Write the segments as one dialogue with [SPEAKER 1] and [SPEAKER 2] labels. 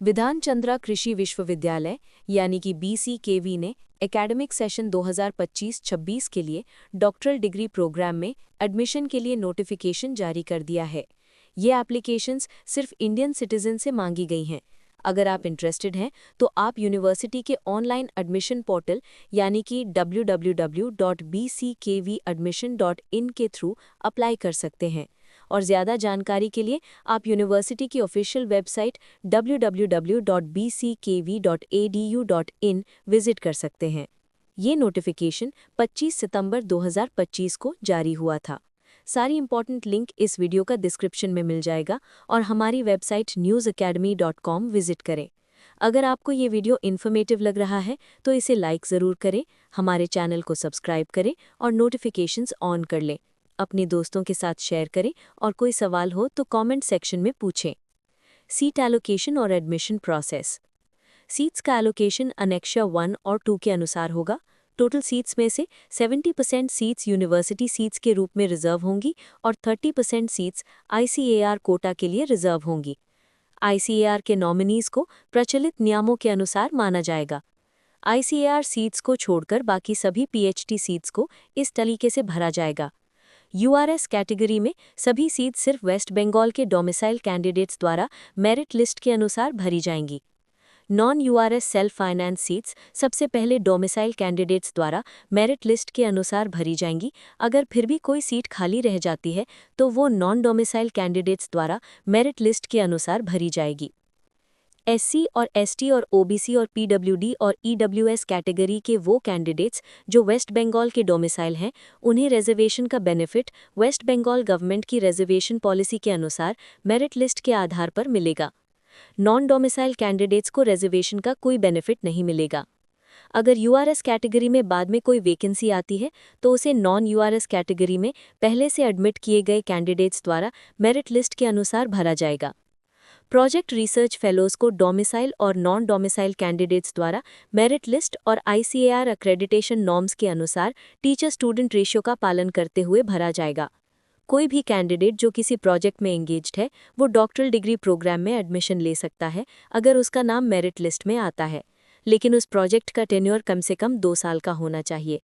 [SPEAKER 1] विधान चंद्रा कृषि विश्वविद्यालय यानी कि BCKV ने एकेडमिक सेशन 2025-26 के लिए डॉक्टरल डिग्री प्रोग्राम में एडमिशन के लिए नोटिफिकेशन जारी कर दिया है। ये एप्लीकेशंस सिर्फ इंडियन सिटीजन से मांगी गई हैं। अगर आप इंटरेस्टेड हैं तो आप यूनिवर्सिटी के ऑनलाइन एडमिशन पोर्टल यानी कि www.bckvadmission.in के थ्रू अप्लाई कर सकते हैं और ज़्यादा जानकारी के लिए आप यूनिवर्सिटी की ऑफिशियल वेबसाइट www.bckv.edu.in विजिट कर सकते हैं। ये नोटिफिकेशन 25 सितंबर 2025 को जारी हुआ था। सारी इंपॉर्टेंट लिंक इस वीडियो का डिस्क्रिप्शन में मिल जाएगा और हमारी वेबसाइट newsacademy.com विजिट करें। अगर आपको ये वीडियो इन्फॉर्मेटिव लग रहा है तो इसे लाइक ज़रूर करें, हमारे चैनल को सब्सक्राइब करें और नोटिफिकेशंस ऑन कर लें। अपने दोस्तों के साथ शेयर करें और कोई सवाल हो तो कमेंट सेक्शन में पूछें। सीट एलोकेशन और एडमिशन प्रोसेस। सीट्स का एलोकेशन अनेक्शा 1 और 2 के अनुसार होगा। टोटल सीट्स में से 70% सीट्स यूनिवर्सिटी सीट्स के रूप में रिजर्व होंगी और 30% सीट्स ICAR कोटा के लिए रिजर्व होंगी। ICAR के नॉमिनीज को प्रचलित नियमों के अनुसार माना जाएगा। ICAR सीट्स को छोड़कर बाकी सभी PhD सीट्स को इस तरीके से भरा जाएगा। URS कैटेगरी में सभी सीट सिर्फ वेस्ट बंगाल के डोमिसाइल कैंडिडेट्स द्वारा मेरिट लिस्ट के अनुसार भरी जाएंगी। Non URS self finance seats सबसे पहले डोमिसाइल कैंडिडेट्स द्वारा मेरिट लिस्ट के अनुसार भरी जाएंगी। अगर फिर भी कोई सीट खाली रह जाती है तो वो नॉन डोमिसाइल कैंडिडेट्स द्वारा मेरिट लिस्ट के अनुसार भरी जाएगी। SC और ST और OBC और PWD और EWS कैटेगरी के वो कैंडिडेट्स जो वेस्ट बंगाल के डोमिसाइल हैं, उन्हें रिजर्वेशन का बेनिफिट वेस्ट बंगाल गवर्नमेंट की रिजर्वेशन पॉलिसी के अनुसार मेरिट लिस्ट के आधार पर मिलेगा। नॉन डोमिसाइल कैंडिडेट्स को रिजर्वेशन का कोई बेनिफिट नहीं मिलेगा। अगर URS कैटेगरी में बाद में कोई वैकेंसी आती है तो उसे नॉन URS कैटेगरी में पहले से एडमिट किए गए कैंडिडेट्स द्वारा मेरिट लिस्ट के अनुसार भरा जाएगा। प्रोजेक्ट रिसर्च फेलोज को डोमिसाइल और नॉन डोमिसाइल कैंडिडेट्स द्वारा मेरिट लिस्ट और ICAR अक्रेडिटेशन नॉर्म्स के अनुसार टीचर स्टूडेंट रेशियो का पालन करते हुए भरा जाएगा। कोई भी कैंडिडेट जो किसी प्रोजेक्ट में एंगेज्ड है वो डॉक्टरल डिग्री प्रोग्राम में एडमिशन ले सकता है अगर उसका नाम मेरिट लिस्ट में आता है, लेकिन उस प्रोजेक्ट का टेन्योर कम से कम 2 साल का होना चाहिए।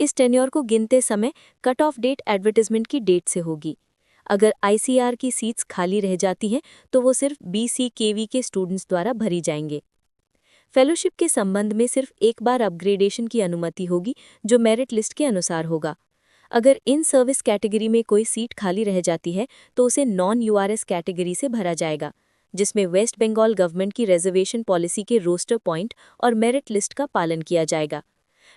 [SPEAKER 1] इस टेन्योर को गिनते समय कट ऑफ डेट एडवर्टाइजमेंट की डेट से होगी। अगर ICAR की सीट्स खाली रह जाती हैं तो वो सिर्फ BCKV के स्टूडेंट्स द्वारा भरी जाएंगे। फेलोशिप के संबंध में सिर्फ एक बार अपग्रेडेशन की अनुमति होगी जो मेरिट लिस्ट के अनुसार होगा। अगर इन सर्विस कैटेगरी में कोई सीट खाली रह जाती है तो उसे नॉन URS कैटेगरी से भरा जाएगा, जिसमें वेस्ट बंगाल गवर्नमेंट की रिजर्वेशन पॉलिसी के रोस्टर पॉइंट और मेरिट लिस्ट का पालन किया जाएगा।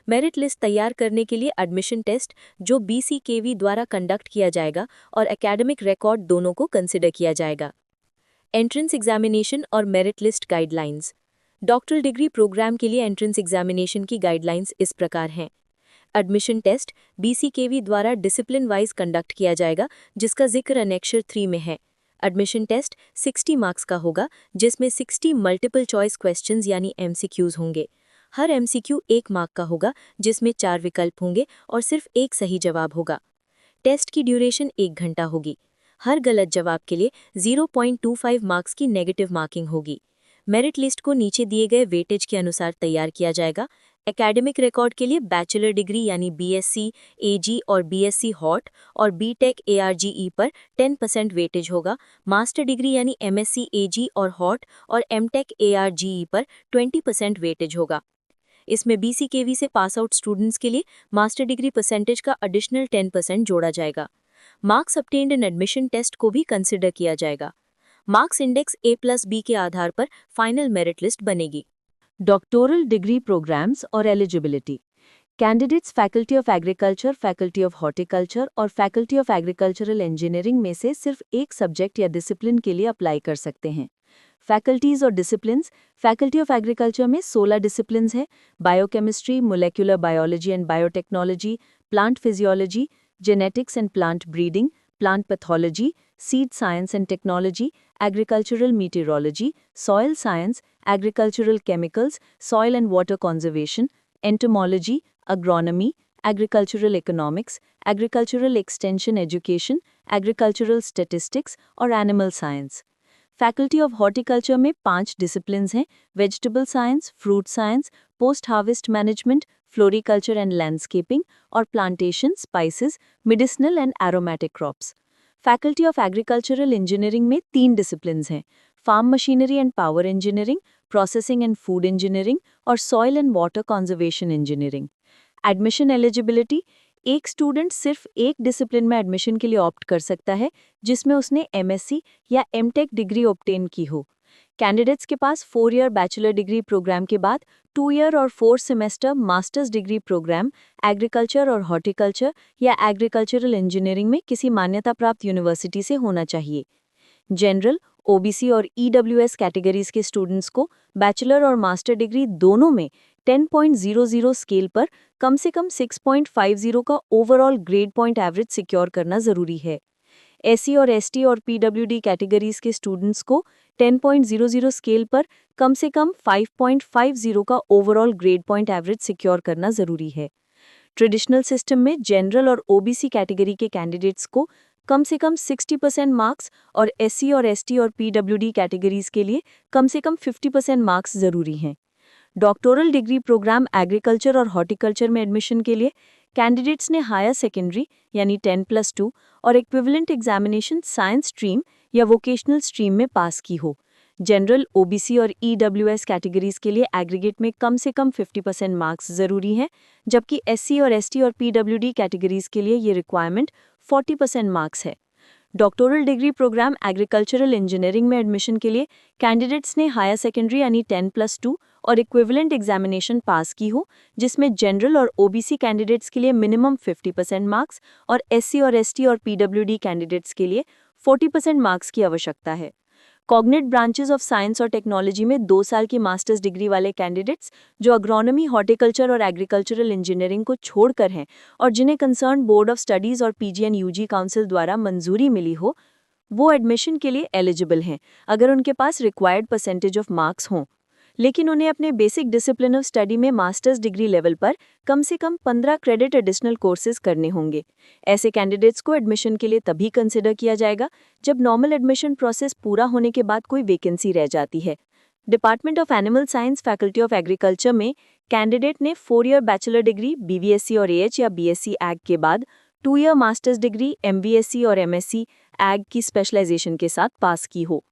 [SPEAKER 1] मेरिट लिस्ट तैयार करने के लिए एडमिशन टेस्ट जो BCKV द्वारा कंडक्ट किया जाएगा और एकेडमिक रिकॉर्ड दोनों को कंसिडर किया जाएगा। एंट्रेंस एग्जामिनेशन और merit list guidelines. Doctoral degree program के लिए एंट्रेंस एग्जामिनेशन की गाइडलाइंस इस प्रकार हैं। एडमिशन टेस्ट BCKV द्वारा डिसिप्लिन वाइज कंडक्ट किया जाएगा, जिसका जिक्र अनेक्शर 3 में है। एडमिशन टेस्ट 60 मार्क्स का होगा, जिसमें 60 मल्टीपल चॉइस क्वेश्चंस यानी MCQs होंगे। हर MCQ 1 मार्क का होगा, जिसमें 4 विकल्प होंगे और सिर्फ एक सही जवाब होगा। टेस्ट की ड्यूरेशन 1 घंटा होगी। हर गलत जवाब के लिए 0.25 मार्क्स की नेगेटिव मार्किंग होगी। मेरिट लिस्ट को नीचे दिए गए वेटेज के अनुसार तैयार किया जाएगा। एकेडमिक रिकॉर्ड के लिए बैचलर डिग्री यानी BSc AG और BSc हॉट और BTech ARGE पर 10% वेटेज होगा। मास्टर डिग्री यानी MSc AG और हॉट और MTech ARGE पर 20% वेटेज होगा। इसमें BCKV से पास आउट स्टूडेंट्स के लिए मास्टर डिग्री परसेंटेज का एडिशनल 10% जोड़ा जाएगा। Marks obtained in admission test को भी कंसिडर किया जाएगा। मार्क्स इंडेक्स A+B के आधार पर फाइनल मेरिट लिस्ट बनेगी। डॉक्टोरल डिग्री प्रोग्राम्स और eligibility. Candidates faculty of agriculture, faculty of horticulture और फैकल्टी ऑफ एग्रीकल्चरल इंजीनियरिंग में से सिर्फ एक सब्जेक्ट या डिसिप्लिन के लिए अप्लाई कर सकते हैं। फैकल्टीज और डिसिप्लिन्स। फैकल्टी ऑफ एग्रीकल्चर में 16 डिसिप्लिन्स हैं। Biochemistry, molecular biology and biotechnology, plant physiology, genetics and plant breeding, plant pathology, seed science and technology, agricultural meteorology, soil science, agricultural chemicals, soil and water conservation, entomology, agronomy, agricultural economics, agricultural extension education, agricultural statistics और animal science. Faculty of horticulture में 5 disciplines हैं: vegetable science, fruit science, post harvest management, floriculture and landscaping और plantation, spices, medicinal and aromatic crops. Faculty of agricultural engineering में 3 disciplines हैं: farm machinery and power engineering, processing and food engineering और soil and water conservation engineering. Admission eligibility: एक student सिर्फ एक discipline में admission के लिए ऑप्ट कर सकता है जिसमें उसने एमएससी या एमटेक डिग्री ऑब्टेन की हो। कैंडिडेट्स के पास 4 ईयर बैचलर डिग्री प्रोग्राम के बाद 2 ईयर और 4 semester masters degree program agriculture और हॉर्टिकल्चर या एग्रीकल्चरल इंजीनियरिंग में किसी मान्यता प्राप्त यूनिवर्सिटी से होना चाहिए। जनरल, ओबीसी और ईडब्ल्यूएस कैटेगरीज के स्टूडेंट्स को बैचलर और मास्टर डिग्री दोनों में 10.00 स्केल पर कम से कम 6.50 का overall grade point average secure करना जरूरी है। एससी और एसटी और पीडब्ल्यूडी कैटेगरीज के स्टूडेंट्स को 10.00 स्केल पर कम से कम 5.50 का overall grade point average secure करना जरूरी है। ट्रेडिशनल सिस्टम में जनरल और ओबीसी कैटेगरी के कैंडिडेट्स को कम से कम 60% मार्क्स और एससी और एसटी और पीडब्ल्यूडी कैटेगरीज के लिए कम से कम 50% मार्क्स जरूरी हैं। डॉक्टोरल डिग्री प्रोग्राम एग्रीकल्चर और हॉर्टिकल्चर में एडमिशन के लिए कैंडिडेट्स ने हायर सेकेंडरी यानी 10+2 और इक्विवेलेंट एग्जामिनेशन साइंस स्ट्रीम या वोकेशनल स्ट्रीम में पास की हो। जनरल, ओबीसी और ईडब्ल्यूएस कैटेगरीज के लिए एग्रीगेट में कम से कम 50% मार्क्स जरूरी हैं, जबकि एससी और एसटी और पीडब्ल्यूडी कैटेगरीज के लिए ये रिक्वायरमेंट 40% मार्क्स है। Doctoral degree program agricultural engineering में एडमिशन के लिए कैंडिडेट्स ने हायर सेकेंडरी यानी 10+2 और इक्विवेलेंट एग्जामिनेशन पास की हो, जिसमें जनरल और ओबीसी कैंडिडेट्स के लिए मिनिमम 50% मार्क्स और एससी और एसटी और पीडब्ल्यूडी कैंडिडेट्स के लिए 40% मार्क्स की आवश्यकता है। कॉग्निट ब्रांचेस ऑफ साइंस और टेक्नोलॉजी में 2 साल की मास्टर्स डिग्री वाले कैंडिडेट्स जो अग्रोनॉमी, हॉर्टिकल्चर और एग्रीकल्चरल इंजीनियरिंग को छोड़कर हैं और जिन्हें कंसर्न बोर्ड ऑफ स्टडीज और पीजी एंड यूजी काउंसिल द्वारा मंजूरी मिली हो, वो एडमिशन के लिए एलिजिबल हैं अगर उनके पास रिक्वायर्ड परसेंटेज ऑफ मार्क्स हों, लेकिन उन्हें अपने बेसिक डिसिप्लिन ऑफ स्टडी में मास्टर्स डिग्री लेवल पर कम से कम 15 क्रेडिट एडिशनल कोर्सेज करने होंगे। ऐसे कैंडिडेट्स को एडमिशन के लिए तभी कंसिडर किया जाएगा जब नॉर्मल एडमिशन प्रोसेस पूरा होने के बाद कोई वैकेंसी रह जाती है। Department of animal science faculty of agriculture में कैंडिडेट ने 4 ईयर बैचलर डिग्री बीवीएससी और एएच या बीएससी एग के बाद 2 ईयर मास्टर्स डिग्री एमबीएससी और एमएससी एग की स्पेशलाइजेशन के साथ पास की हो।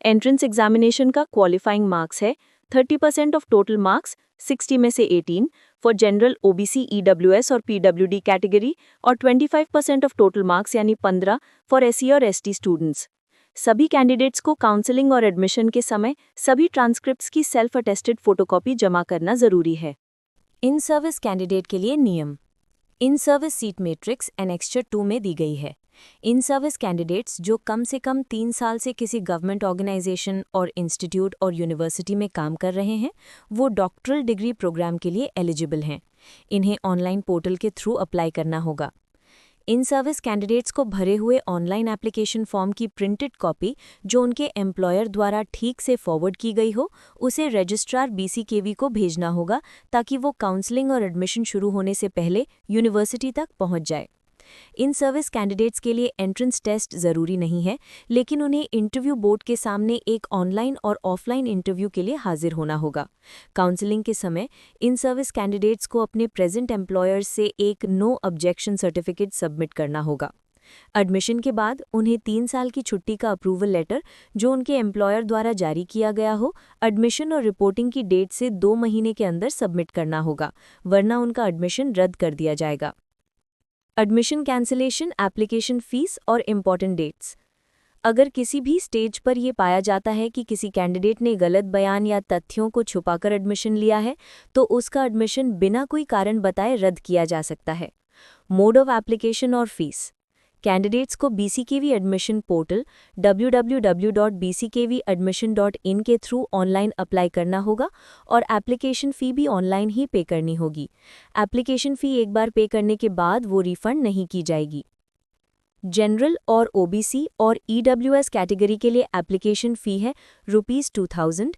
[SPEAKER 1] एंट्रेंस एग्जामिनेशन का क्वालिफाइंग मार्क्स है 30% ऑफ टोटल मार्क्स, 60 में से 18 फॉर जनरल, ओबीसी, ईडब्ल्यूएस और पीडब्ल्यूडी कैटेगरी और 25% ऑफ टोटल मार्क्स यानी 15 फॉर एससी और एसटी स्टूडेंट्स। सभी कैंडिडेट्स को काउंसलिंग और एडमिशन के समय सभी ट्रांसक्रिप्ट्स की सेल्फ अटेस्टेड फोटोकॉपी जमा करना जरूरी है। इन सर्विस कैंडिडेट के लिए नियम। In service seat matrix annexure 2 में दी गई है। इन सर्विस कैंडिडेट्स जो कम से कम 3 साल से किसी गवर्नमेंट ऑर्गेनाइजेशन और इंस्टीट्यूट और यूनिवर्सिटी में काम कर रहे हैं, वो डॉक्टरल डिग्री प्रोग्राम के लिए एलिजिबल हैं। इन्हें ऑनलाइन पोर्टल के थ्रू अप्लाई करना होगा। इन सर्विस कैंडिडेट्स को भरे हुए ऑनलाइन एप्लीकेशन फॉर्म की प्रिंटेड कॉपी जो उनके एम्प्लॉयर द्वारा ठीक से फॉरवर्ड की गई हो, उसे रजिस्ट्रार बीसीकेवी को भेजना होगा ताकि वो काउंसलिंग और एडमिशन शुरू होने से पहले यूनिवर्सिटी तक पहुंच जाए। इन सर्विस कैंडिडेट्स के लिए एंट्रेंस टेस्ट ज़रूरी नहीं है, लेकिन उन्हें इंटरव्यू बोर्ड के सामने एक ऑनलाइन और ऑफलाइन इंटरव्यू के लिए हाजिर होना होगा। काउंसलिंग के समय इन सर्विस कैंडिडेट्स को अपने प्रेजेंट एम्प्लॉयर्स से एक नो ऑब्जेक्शन सर्टिफिकेट सबमिट करना होगा। एडमिशन के बाद उन्हें 3 साल की छुट्टी का अप्रूवल लेटर जो उनके एम्प्लॉयर द्वारा जारी किया गया हो, एडमिशन और रिपोर्टिंग की डेट से 2 महीने के अंदर सबमिट करना होगा, वरना उनका एडमिशन रद्द कर दिया जाएगा। एडमिशन कैंसिलेशन, एप्लीकेशन फीस और इम्पॉर्टेंट डेट्स। अगर किसी भी स्टेज पर यह पाया जाता है कि किसी कैंडिडेट ने गलत बयान या तथ्यों को छुपाकर एडमिशन लिया है, तो उसका एडमिशन बिना कोई कारण बताए रद्द किया जा सकता है। मोड ऑफ एप्लीकेशन और फीस। कैंडिडेट्स को बीसीकेवी एडमिशन पोर्टल www.bckvadmission.in के थ्रू ऑनलाइन अप्लाई करना होगा और एप्लीकेशन फ़ी भी ऑनलाइन ही पे करनी होगी। एप्लीकेशन फ़ी एक बार पे करने के बाद वो रिफ़ंड नहीं की जाएगी। जनरल और ओबीसी और ईडब्ल्यूएस कैटेगरी के लिए एप्लीकेशन फ़ी है ₹2000।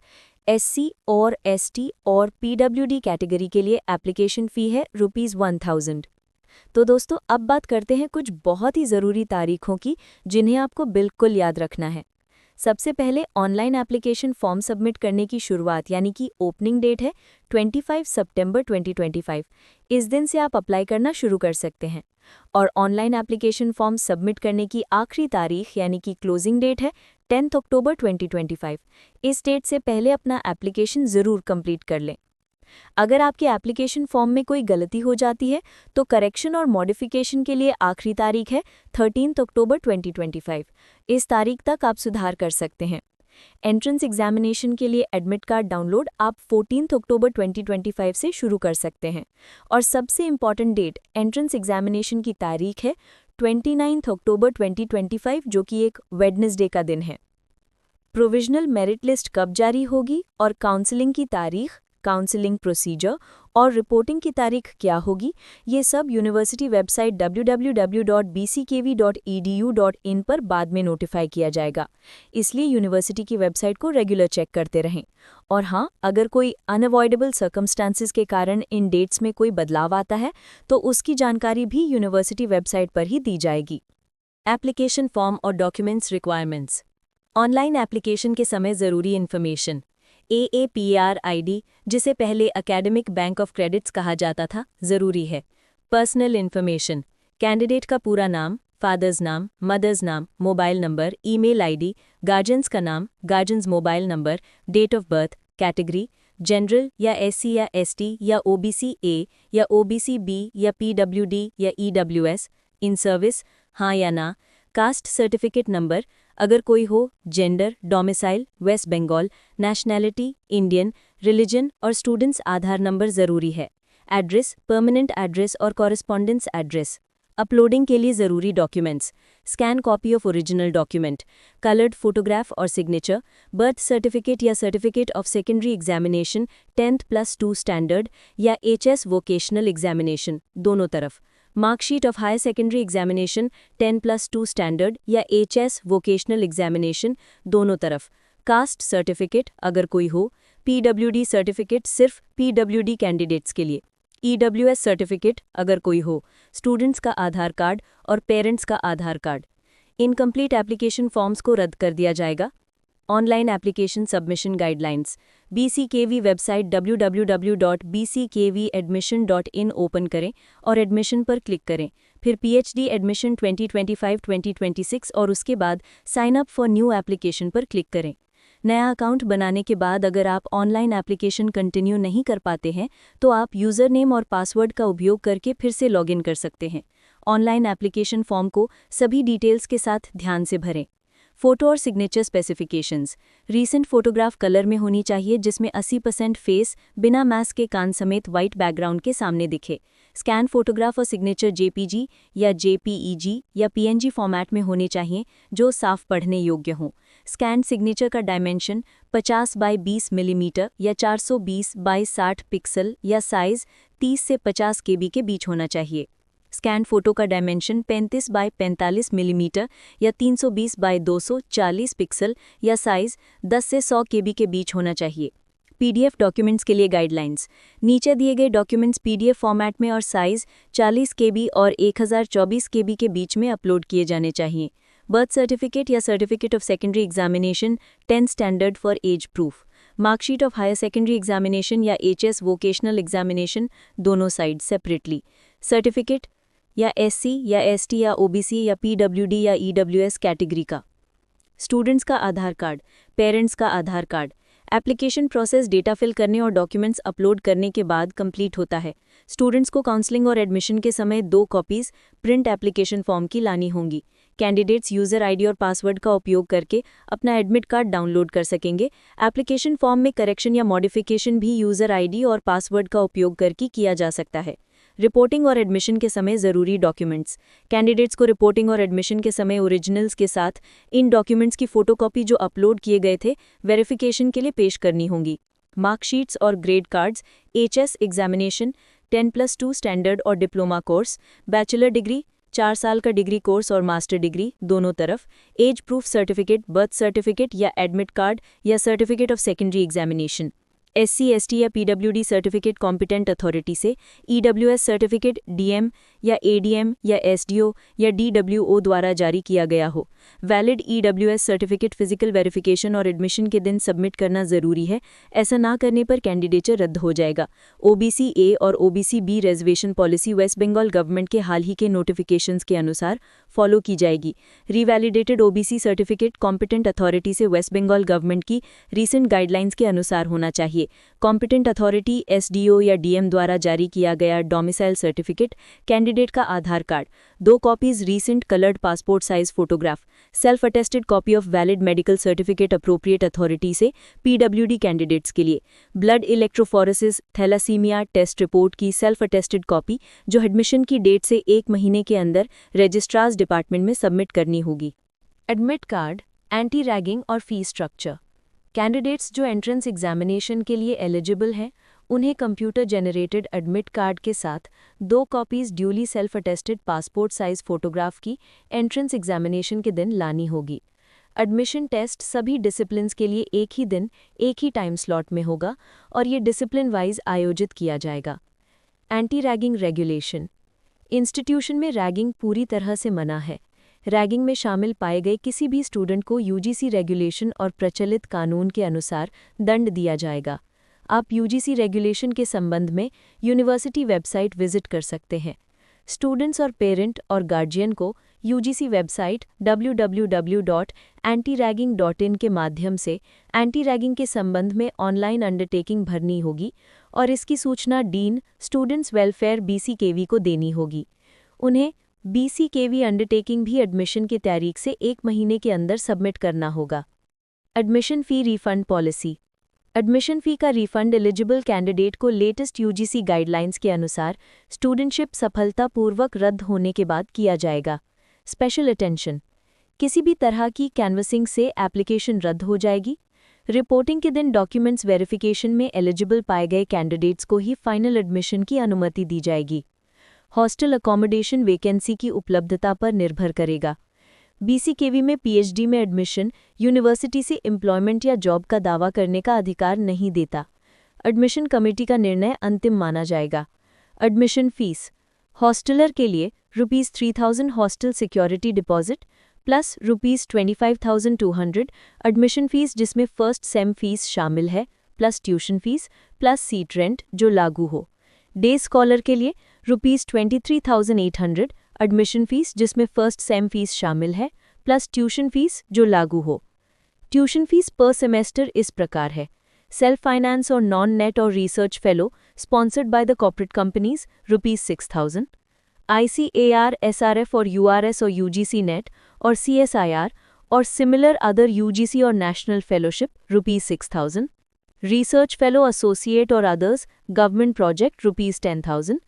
[SPEAKER 1] एससी और एसटी और पीडब्ल्यूडी कैटेगरी के लिए एप्लीकेशन फ़ी है ₹1000। तो दोस्तों, अब बात करते हैं कुछ बहुत ही ज़रूरी तारीखों की जिन्हें आपको बिल्कुल याद रखना है। सबसे पहले ऑनलाइन एप्लीकेशन फॉर्म सबमिट करने की शुरुआत यानी कि ओपनिंग डेट है 25 सितंबर 2025। इस दिन से आप अप्लाई करना शुरू कर सकते हैं। और ऑनलाइन एप्लीकेशन फॉर्म सबमिट करने की आखिरी तारीख यानी कि क्लोजिंग डेट है 10 अक्टूबर 2025। इस डेट से पहले अपना एप्लीकेशन ज़रूर कंप्लीट कर लें। अगर आपके एप्लीकेशन फॉर्म में कोई गलती हो जाती है तो करेक्शन और मॉडिफिकेशन के लिए आखिरी तारीख है 13 अक्टूबर 2025। इस तारीख तक आप सुधार कर सकते हैं। एंट्रेंस एग्जामिनेशन के लिए एडमिट कार्ड डाउनलोड आप 14 अक्टूबर 2025 से शुरू कर सकते हैं। और सबसे इम्पॉर्टेंट डेट एंट्रेंस एग्जामिनेशन की तारीख है 29 अक्टूबर 2025, जो कि एक वेडनेसडे का दिन है। प्रोविजनल मेरिट लिस्ट कब जारी होगी और काउंसलिंग की तारीख, काउंसलिंग प्रोसीजर और रिपोर्टिंग की तारीख क्या होगी, ये सब यूनिवर्सिटी वेबसाइट www.bckv.edu.in पर बाद में नोटिफाई किया जाएगा। इसलिए यूनिवर्सिटी की वेबसाइट को रेगुलर चेक करते रहें। और हाँ, अगर कोई अनअवॉइडेबल सर्कमस्टांसेस के कारण इन डेट्स में कोई बदलाव आता है तो उसकी जानकारी भी यूनिवर्सिटी वेबसाइट पर ही दी जाएगी। एप्लीकेशन फॉर्म और डॉक्यूमेंट्स रिक्वायरमेंट्स। ऑनलाइन एप्लीकेशन के समय ज़रूरी इन्फॉर्मेशन। AAPR ID, जिसे पहले एकेडमिक बैंक ऑफ क्रेडिट्स कहा जाता था, ज़रूरी है। पर्सनल इन्फॉर्मेशन, कैंडिडेट का पूरा नाम, फादर्स नाम, मदर्स नाम, mobile number, email ID, guardian's का नाम, guardian's mobile number, date of birth, category, general या SC या ST या OBC A या OBC B या PWD या EWS, इन सर्विस, हाँ या ना, कास्ट सर्टिफिकेट नंबर अगर कोई हो, gender, domicile, West Bengal, nationality, Indian, religion और स्टूडेंट्स आधार नंबर ज़रूरी है। एड्रेस, परमानेंट एड्रेस और कॉरेस्पॉन्डेंस एड्रेस। अपलोडिंग के लिए ज़रूरी documents, scan copy of original document, coloured photograph और सिग्नेचर, बर्थ सर्टिफिकेट या certificate of secondary examination 10+2 standard या HS वोकेशनल एग्जामिनेशन, दोनों तरफ, marksheet of higher secondary examination 10+2 standard या HS वोकेशनल एग्जामिनेशन, दोनों तरफ, कास्ट सर्टिफिकेट अगर कोई हो, PWD सर्टिफिकेट सिर्फ PWD कैंडिडेट्स के लिए, EWS सर्टिफिकेट अगर कोई हो, स्टूडेंट्स का आधार कार्ड और पेरेंट्स का Aadhaar card. Incomplete application forms को रद्द कर दिया जाएगा। Online application submission guidelines. BCKV website www.bckvadmission.in open करें और एडमिशन पर क्लिक करें। फिर PhD एडमिशन 2025-2026 और उसके बाद sign up for new application पर क्लिक करें। नया अकाउंट बनाने के बाद अगर आप ऑनलाइन एप्लीकेशन कंटिन्यू नहीं कर पाते हैं तो आप यूज़र नेम और पासवर्ड का उपयोग करके फिर से लॉगिन कर सकते हैं। ऑनलाइन एप्लीकेशन फॉर्म को सभी डिटेल्स के साथ ध्यान से भरें। फोटो और signature specifications. Recent photograph colour में होनी चाहिए जिसमें 80% फेस बिना मास्क के कान समेत वाइट बैकग्राउंड के सामने दिखे। स्कैन फोटोग्राफ और सिग्नेचर JPG या JPEG या PNG फॉर्मेट में होने चाहिए जो साफ पढ़ने योग्य हों। स्कैन सिग्नेचर का डायमेंशन 50 बाय 20 मिलीमीटर या 420 बाय 60 पिक्सल या साइज 30 से 50 KB के बीच होना चाहिए। स्कैन फोटो का डायमेंशन 35 बाय 45 मिलीमीटर या 320 बाय 240 पिक्सल या साइज 10 से 100 KB के बीच होना चाहिए। PDF डॉक्यूमेंट्स के लिए गाइडलाइंस। नीचे दिए गए डॉक्यूमेंट्स PDF फॉर्मेट में और साइज 40 KB और 1024 KB के बीच में अपलोड किए जाने चाहिए। बर्थ सर्टिफिकेट या certificate of secondary examination 10 standard for age proof. Marksheet of higher secondary examination या HS वोकेशनल एग्जामिनेशन, दोनों साइड सेपरेटली। सर्टिफिकेट या SC या ST या OBC या PWD या EWS कैटेगरी का। स्टूडेंट्स का आधार कार्ड, पेरेंट्स का Aadhaar card. Application process data fill करने और डॉक्यूमेंट्स अपलोड करने के बाद कंप्लीट होता है। स्टूडेंट्स को काउंसलिंग और एडमिशन के समय 2 कॉपीज प्रिंट एप्लीकेशन फॉर्म की लानी होंगी। कैंडिडेट्स यूज़र ID और पासवर्ड का उपयोग करके अपना एडमिट कार्ड डाउनलोड कर सकेंगे। एप्लीकेशन फॉर्म में करेक्शन या मॉडिफिकेशन भी यूज़र ID और पासवर्ड का उपयोग करके किया जा सकता है। रिपोर्टिंग और एडमिशन के समय ज़रूरी डॉक्यूमेंट्स। कैंडिडेट्स को रिपोर्टिंग और एडमिशन के समय ओरिजिनल्स के साथ इन डॉक्यूमेंट्स की फ़ोटोकॉपी जो अपलोड किए गए थे वेरिफिकेशन के लिए पेश करनी होंगी। मार्कशीट्स और grade cards, HS examination 10+2 standard और डिप्लोमा कोर्स, बैचलर डिग्री 4 साल का डिग्री कोर्स और मास्टर डिग्री, दोनों तरफ। Age proof certificate, birth certificate या एडमिट कार्ड या certificate of secondary examination. SC/ST या PWD सर्टिफिकेट कॉम्पिटेंट अथॉरिटी से, EWS सर्टिफिकेट DM या ADM या SDO या DWO द्वारा जारी किया गया हो। Valid EWS certificate physical verification और एडमिशन के दिन सबमिट करना जरूरी है। ऐसा ना करने पर कैंडिडेचर रद्द हो जाएगा। OBC A और OBC B reservation policy West Bengal government के हाल ही के नोटिफिकेशंस के अनुसार फॉलो की जाएगी। रिवैलिडेटेड OBC सर्टिफिकेट कॉम्पिटेंट अथॉरिटी से वेस्ट बंगाल गवर्नमेंट की रीसेंट गाइडलाइंस के अनुसार होना चाहिए। कॉम्पिटेंट अथॉरिटी SDO या DM द्वारा जारी किया गया डोमिसाइल सर्टिफिकेट, कैंडिडेट का Aadhaar card, 2 copies recent coloured passport size photograph, self attested copy of valid medical certificate appropriate authority से PWD कैंडिडेट्स के लिए, blood electrophoresis thalassaemia test report की सेल्फ अटेस्टेड कॉपी जो एडमिशन की डेट से 1 महीने के अंदर रजिस्ट्रार्स डिपार्टमेंट में सबमिट करनी होगी। एडमिट कार्ड, एंटी रैगिंग और फीस स्ट्रक्चर। कैंडिडेट्स जो एंट्रेंस एग्जामिनेशन के लिए एलिजिबल हैं, उन्हें कंप्यूटर जनरेटेड एडमिट कार्ड के साथ 2 copies duly self attested passport size photograph की एंट्रेंस एग्जामिनेशन के दिन लानी होगी। एडमिशन टेस्ट सभी डिसिप्लिन्स के लिए एक ही दिन, एक ही टाइम स्लॉट में होगा और ये डिसिप्लिन वाइज आयोजित किया जाएगा। Anti ragging regulation. इंस्टीट्यूशन में रैगिंग पूरी तरह से मना है। रैगिंग में शामिल पाए गए किसी भी स्टूडेंट को UGC रेगुलेशन और प्रचलित कानून के अनुसार दंड दिया जाएगा। आप UGC रेगुलेशन के संबंध में यूनिवर्सिटी वेबसाइट विजिट कर सकते हैं। स्टूडेंट्स और पेरेंट और गार्जियन को UGC वेबसाइट www.antiragging.in के माध्यम से एंटी रैगिंग के संबंध में ऑनलाइन अंडरटेकिंग भरनी होगी और इसकी सूचना डीन स्टूडेंट्स वेलफेयर BCKV को देनी होगी। उन्हें BCKV अंडरटेकिंग भी एडमिशन की तारीख से 1 महीने के अंदर सबमिट करना होगा। एडमिशन फ़ी रिफंड पॉलिसी। एडमिशन फ़ी का रिफंड एलिजिबल कैंडिडेट को लेटेस्ट UGC गाइडलाइंस के अनुसार स्टूडेंटशिप सफलतापूर्वक रद्द होने के बाद किया जाएगा। Special attention. किसी भी तरह की कैनवसिंग से एप्लीकेशन रद्द हो जाएगी। रिपोर्टिंग के दिन डॉक्यूमेंट्स वेरिफिकेशन में एलिजिबल पाए गए कैंडिडेट्स को ही फाइनल एडमिशन की अनुमति दी जाएगी। हॉस्टल अकोमोडेशन वैकेंसी की उपलब्धता पर निर्भर करेगा। BCKV में PhD में एडमिशन यूनिवर्सिटी से एम्प्लॉयमेंट या जॉब का दावा करने का अधिकार नहीं देता। एडमिशन कमेटी का निर्णय अंतिम माना जाएगा। Admission fees. हॉस्टलर के लिए ₹3000 hostel security deposit plus ₹25,200 admission fees जिसमें फर्स्ट सेम फीस शामिल है plus tuition fees plus seat rent जो लागू हो। डे स्कॉलर के लिए ₹23,800 एडमिशन फीस जिसमें फर्स्ट सेम फीस शामिल है प्लस ट्यूशन फीस जो लागू हो। ट्यूशन फीस पर सेमेस्टर इस प्रकार है। सेल्फ फाइनेंस और नॉन नेट और research fellow sponsored by the corporate companies ₹6,000, ICAR SRF और URS और UGC नेट और CSIR और सिमिलर अदर UGC और national fellowship ₹6,000, research fellow associate और others government project ₹10,000,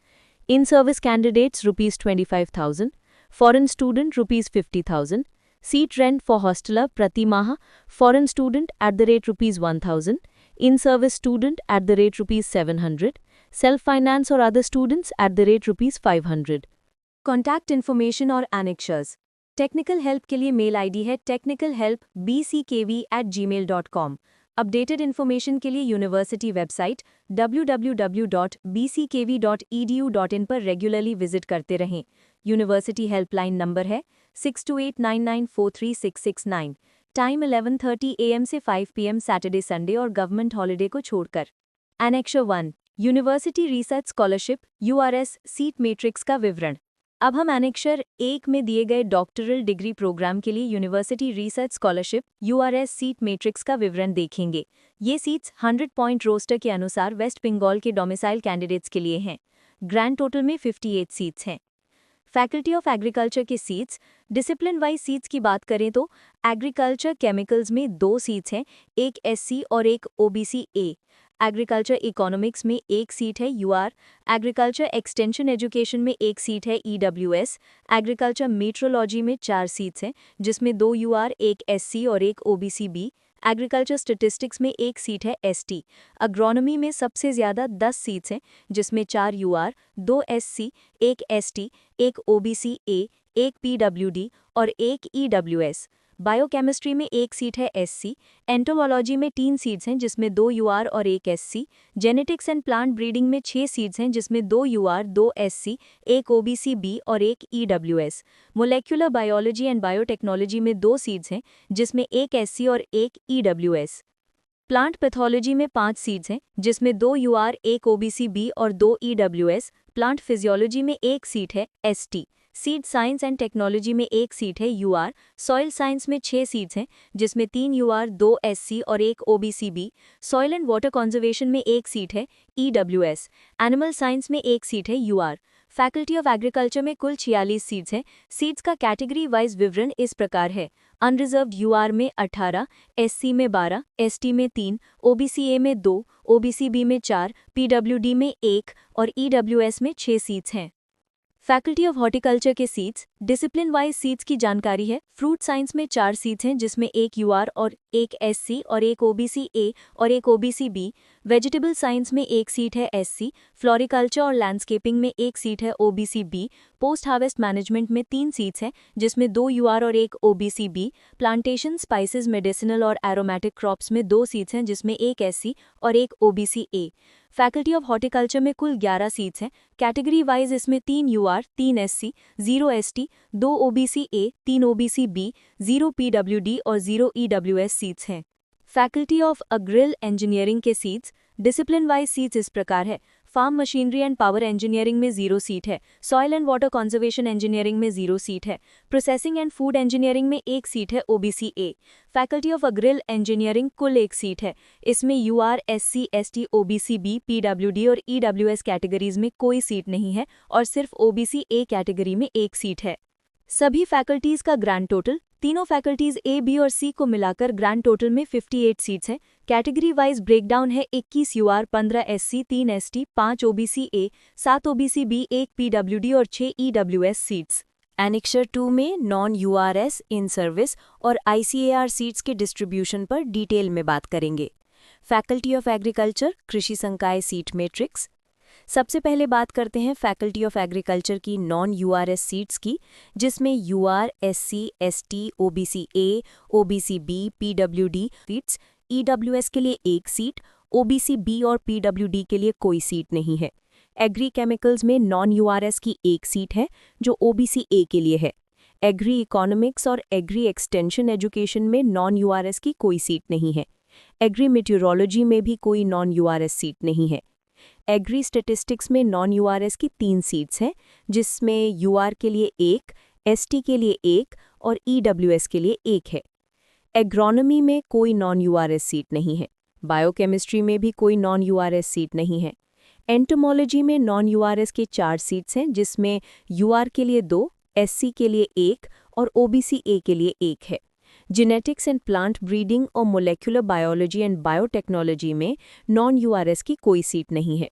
[SPEAKER 1] in service candidates ₹25,000, foreign student ₹50,000, seat rent for hosteller प्रति माह foreign student ₹1,000, in service student ₹700, self finance और other students ₹500। Contact information और annexures. Technical help के लिए mail ID है technicalhelp@bckv@gmail.com। Updated information के लिए university website www.bckv.edu.in पर रेगुलरली विजिट करते रहें। यूनिवर्सिटी हेल्पलाइन नंबर है 6289943669। टाइम 11:30 AM से 5 PM सैटरडे संडे और गवर्नमेंट हॉलिडे को छोड़कर। Annexure 1 university research scholarship URS seat matrix का विवरण। अब हम एनेक्शर 1 में दिए गए डॉक्टरल डिग्री प्रोग्राम के लिए university research scholarship URS seat matrix का विवरण देखेंगे। ये सीट्स 100 पॉइंट रोस्टर के अनुसार वेस्ट बंगाल के डोमिसाइल कैंडिडेट्स के लिए हैं। ग्रैंड टोटल में 58 सीट्स हैं। फैकल्टी ऑफ एग्रीकल्चर के सीट्स। डिसिप्लिन वाइज सीट्स की बात करें तो एग्रीकल्चर केमिकल्स में 2 सीट्स हैं, एक SC और एक OBC A। एग्रीकल्चर इकोनॉमिक्स में 1 सीट है UR। एग्रीकल्चर एक्सटेंशन एजुकेशन में 1 सीट है EWS। एग्रीकल्चर मीट्रोलॉजी में 4 सीट्स हैं जिसमें 2 UR, 1 SC और 1 OBC B। एग्रीकल्चर स्टैटिस्टिक्स में 1 सीट है ST। एग्रोनॉमी में सबसे ज़्यादा 10 सीट्स हैं जिसमें 4 UR, 2 SC, 1 ST, 1 OBC A, 1 PWD और 1 EWS। बायोकेमिस्ट्री में 1 सीट है एससी, एंटोमोलॉजी में 3 सीट्स हैं जिसमें 2 यूआर और 1 SC, genetics and plant breeding में 6 सीट्स हैं जिसमें 2 यूआर, 2 एससी, 1 ओबीसी बी और 1 EWS, molecular biology and biotechnology में 2 सीट्स हैं जिसमें 1 एससी और 1 ईडब्ल्यूएस, प्लांट पैथोलॉजी में 5 सीट्स हैं जिसमें 2 यूआर, 1 ओबीसी बी और 2 ईडब्ल्यूएस, प्लांट फिजियोलॉजी में 1 सीट है ST, seed science and technology में 1 सीट है यूआर, सॉइल साइंस में 6 सीट्स हैं जिसमें 3 यूआर, 2 एससी और 1 OBC B, soil and water conservation में 1 सीट है ईडब्ल्यूएस, एनिमल साइंस में 1 सीट है यूआर। फैकल्टी ऑफ एग्रीकल्चर में कुल 46 सीट्स हैं। सीट्स का कैटेगरी वाइज विवरण इस प्रकार है। अनरिजर्व्ड यूआर में 18, एससी में 12, एसटी में 3, ओबीसी ए में 2, ओबीसी बी में 4, पीडब्ल्यूडी में 1 और ईडब्ल्यूएस में 6 सीट्स हैं। फैकल्टी ऑफ हॉर्टिकल्चर के सीट्स, डिसिप्लिन वाइज सीट्स की जानकारी है। फ्रूट साइंस में 4 सीट्स हैं जिसमें 1 यूआर और 1 एससी और 1 ओबीसी ए और 1 ओबीसी बी, वेजिटेबल साइंस में 1 सीट है एससी, फ्लोरिकल्चर और लैंडस्केपिंग में 1 सीट है OBC B, post harvest management में 3 सीट्स हैं जिसमें 2 यूआर और 1 OBC B, plantation, spices, medicinal और एरोमेटिक क्रॉप्स में 2 सीट्स हैं जिसमें 1 एससी और 1 OBC A. Faculty of horticulture में कुल 11 सीट्स हैं। कैटेगरी वाइज इसमें 3 UR, 3 SC, 0 ST, 2 OBC A, 3 OBC B, 0 PWD और 0 ईडब्ल्यूएस सीट्स हैं। फैकल्टी ऑफ अग्रिल इंजीनियरिंग के सीट्स, डिसिप्लिन वाइज सीट्स इस प्रकार है। Farm machinery and power engineering में 0 सीट है, soil and water conservation engineering में 0 सीट है, प्रोसेसिंग एंड फूड इंजीनियरिंग में 1 सीट है OBC A. Faculty of agril engineering कुल 1 सीट है। इसमें UR, SC, ST, OBC B, PWD और ईडब्ल्यूएस कैटेगरीज में कोई सीट नहीं है और सिर्फ ओबीसी ए कैटेगरी में 1 सीट है। सभी फैकल्टीज का ग्रैंड टोटल, तीनों फैकल्टीज ए, बी और सी को मिलाकर ग्रैंड टोटल में 58 सीट्स हैं। कैटेगरी वाइज ब्रेकडाउन है 21 UR, 15 SC, 3 ST, 5 OBC A, 7 OBC B, 1 PWD और 6 ईडब्ल्यूएस सीट्स। एनेक्सर 2 में नॉन यूआरएस, इन सर्विस और आईसीएआर सीट्स के डिस्ट्रीब्यूशन पर डिटेल में बात करेंगे। फैकल्टी ऑफ एग्रीकल्चर, कृषि संकाय सीट मैट्रिक्स। सबसे पहले बात करते हैं फैकल्टी ऑफ एग्रीकल्चर की नॉन यूआरएस सीट्स की, जिसमें UR, SC, ST, OBC A, OBC B, PWD seats, EWS के लिए 1 सीट, ओबीसी बी और पीडब्ल्यूडी के लिए कोई सीट नहीं है। एग्री केमिकल्स में नॉन यूआरएस की 1 सीट है जो ओबीसी ए के लिए है। एग्री इकोनॉमिक्स और एग्री एक्सटेंशन एजुकेशन में नॉन यूआरएस की कोई सीट नहीं है। एग्री मेट्योरोलॉजी में भी कोई नॉन यूआरएस सीट नहीं है। एग्री स्टैटिस्टिक्स में नॉन यूआरएस की 3 सीट्स हैं जिसमें यूआर के लिए 1, एसटी के लिए 1 और ईडब्ल्यूएस के लिए 1 है। एग्रोनॉमी में कोई नॉन यूआरएस सीट नहीं है। बायोकेमिस्ट्री में भी कोई नॉन यूआरएस सीट नहीं है। एंटोमोलॉजी में नॉन यूआरएस के 4 सीट्स हैं जिसमें यूआर के लिए 2, एससी के लिए 1 और ओबीसी ए के लिए 1 है। जेनेटिक्स एंड प्लांट ब्रीडिंग और मोलेक्युलर बायोलॉजी एंड बायोटेक्नोलॉजी में नॉन यूआरएस की कोई सीट नहीं है।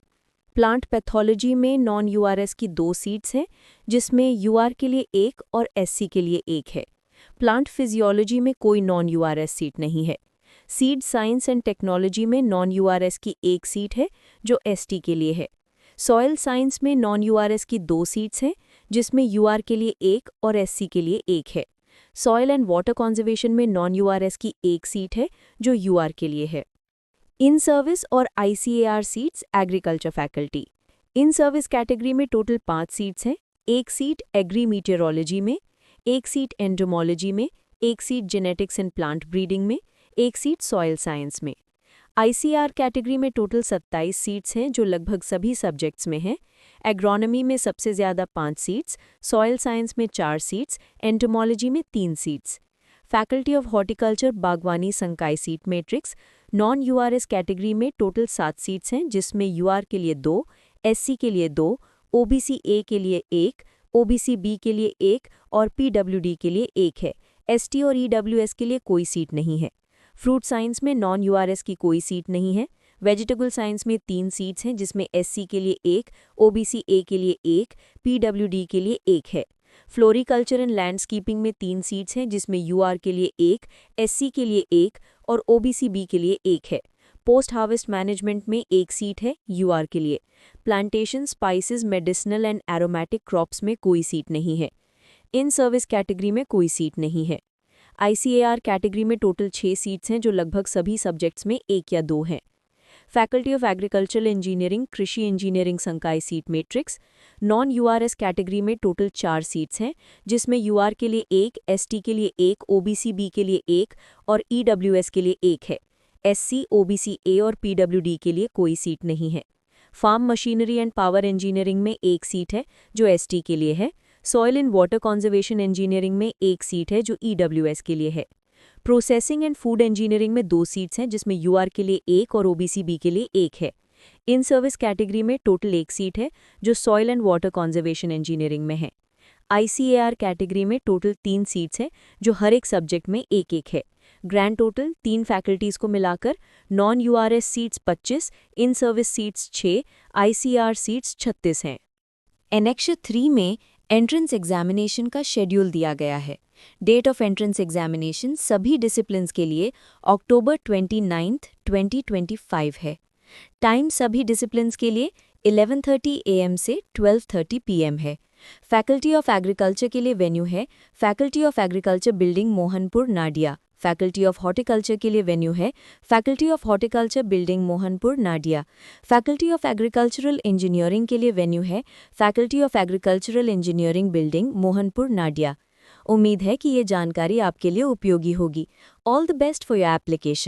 [SPEAKER 1] प्लांट पैथोलॉजी में नॉन यूआरएस की 2 सीट्स हैं जिसमें यूआर के लिए 1 और एससी के लिए 1 है। प्लांट फिजियोलॉजी में कोई नॉन यूआरएस सीट नहीं है। सीड साइंस एंड टेक्नोलॉजी में नॉन यूआरएस की 1 सीट है जो एसटी के लिए है। सॉइल साइंस में नॉन यूआरएस की 2 सीट्स हैं जिसमें यूआर के लिए 1 और एससी के लिए 1 है। सॉइल एंड वाटर कंजर्वेशन में नॉन यूआरएस की 1 सीट है जो यूआर के लिए है। इन सर्विस और ICAR seats agriculture faculty. In service category में टोटल 5 सीट्स हैं। 1 सीट एग्री मीटेरोलॉजी में, 1 सीट एंटोमोलॉजी में, 1 seat genetics and plant breeding में, 1 सीट सॉइल साइंस में। आईसीआर कैटेगरी में टोटल 27 सीट्स हैं जो लगभग सभी सब्जेक्ट्स में हैं। एग्रोनॉमी में सबसे ज़्यादा 5 सीट्स, सॉइल साइंस में 4 सीट्स, एंटोमोलॉजी में 3 सीट्स। फैकल्टी ऑफ हॉर्टिकल्चर बागवानी संकाय seat matrix. Non URS category में टोटल 7 सीट्स हैं जिसमें यूआर के लिए 2, एससी के लिए 2, ओबीसी ए के लिए 1, ओबीसी बी के लिए 1 और पीडब्ल्यूडी के लिए 1 है। एसटी और ईडब्ल्यूएस के लिए कोई सीट नहीं है। फ्रूट साइंस में नॉन यूआरएस की कोई सीट नहीं है। वेजिटेबल साइंस में 3 सीट्स हैं जिसमें एससी के लिए 1, ओबीसी ए के लिए 1, पीडब्ल्यूडी के लिए 1 है। फ्लोरिकल्चर एंड लैंडस्केपिंग में 3 सीट्स हैं जिसमें यूआर के लिए 1, एससी के लिए 1 और ओबीसी बी के लिए 1 है। पोस्ट हार्वेस्ट मैनेजमेंट में 1 सीट है यूआर के लिए। Plantation, spices, medicinal and aromatic crops में कोई सीट नहीं है। इन सर्विस कैटेगरी में कोई सीट नहीं है। ICAR कैटेगरी में टोटल 6 सीट्स हैं जो लगभग सभी सब्जेक्ट्स में 1 या 2 हैं। फैकल्टी ऑफ एग्रीकल्चरल इंजीनियरिंग कृषि इंजीनियरिंग संकाय seat matrix. Non URS category में टोटल 4 सीट्स हैं जिसमें यूआर के लिए 1, एसटी के लिए 1, ओबीसी बी के लिए 1 और ईडब्ल्यूएस के लिए 1 है। एससी, ओबीसी ए और पीडब्ल्यूडी के लिए कोई सीट नहीं है। Farm machinery and power engineering में 1 सीट है जो एसटी के लिए है। Soil and water conservation engineering में 1 सीट है जो ईडब्ल्यूएस के लिए है। प्रोसेसिंग एंड फूड इंजीनियरिंग में 2 सीट्स हैं जिसमें यूआर के लिए 1 और ओबीसी बी के लिए 1 है। इन सर्विस कैटेगरी में टोटल 1 सीट है जो soil and water conservation engineering में है। आईसीएआर कैटेगरी में टोटल 3 सीट्स हैं जो हर एक सब्जेक्ट में 1-1 है। ग्रैंड टोटल 3 फैकल्टीज़ को मिलाकर non URS seats 25, in service seats 6, ICR seats 36 हैं। एनेक्स 3 में एंट्रेंस एग्जामिनेशन का शेड्यूल दिया गया है। डेट ऑफ एंट्रेंस एग्जामिनेशन सभी डिसिप्लिन्स के लिए अक्टूबर 29, 2025 है। टाइम सभी डिसिप्लिन्स के लिए 11:30 AM से 12:30 PM है। फैकल्टी ऑफ एग्रीकल्चर के लिए वेन्यू है faculty of agriculture building Mohanpur Nadia. Faculty of horticulture के लिए वेन्यू है faculty of horticulture building Mohanpur Nadia. Faculty of agricultural engineering के लिए वेन्यू है faculty of agricultural engineering building Mohanpur Nadia. उम्मीद है कि ये जानकारी आपके लिए उपयोगी होगी। All the best for your application.